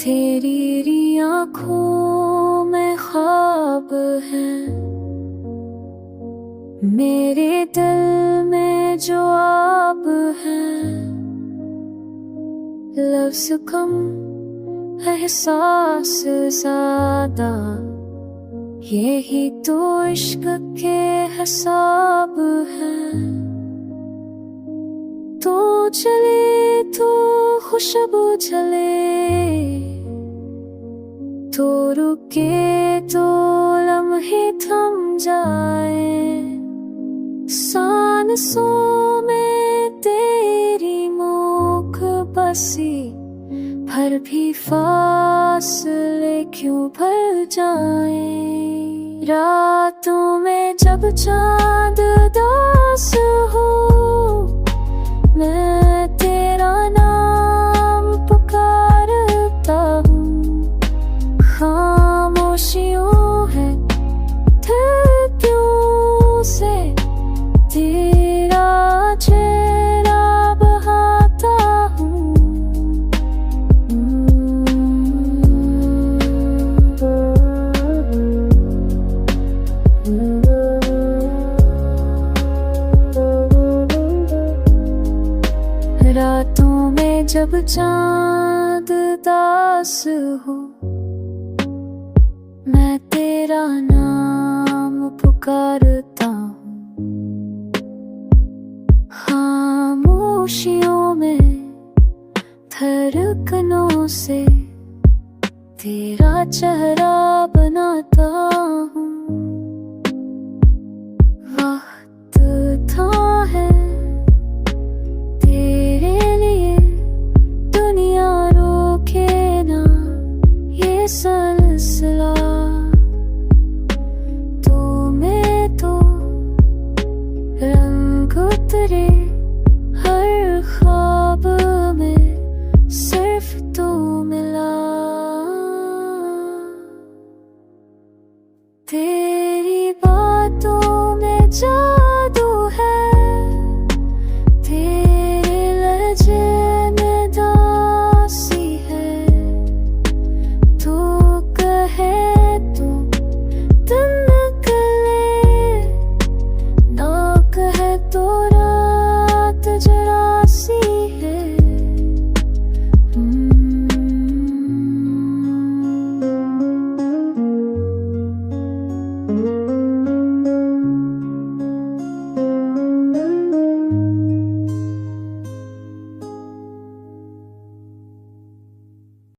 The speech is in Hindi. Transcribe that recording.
तेरी आँखों में ख्वाब है, मेरे दिल में जो आप है। लफ्ज़ कम एहसास ज़्यादा, यही तो इश्क के हिसाब है। तो चले तो खुशबू चले, तो रुके तो लम्हे थम जाए। सांसों में तेरी मूक बसी, भर भी फासले क्यों भर जाए। रातों में जब चांद दास हो, मैं तेरा नाम पुकारता हूँ। खामोशियों है धरतियों से तेरा चेहरा बहाता हूँ। रातों में जब चांद दास हो, मैं तेरा नाम पुकारता हूँ। खामोशियों में धड़कनों से तेरा चेहरा बनाता हूँ। वक्त था है सिलसिला, तू में तो रंग उतरे हर ख्वाब में, सिर्फ तू मिला। तेरी बातों में जा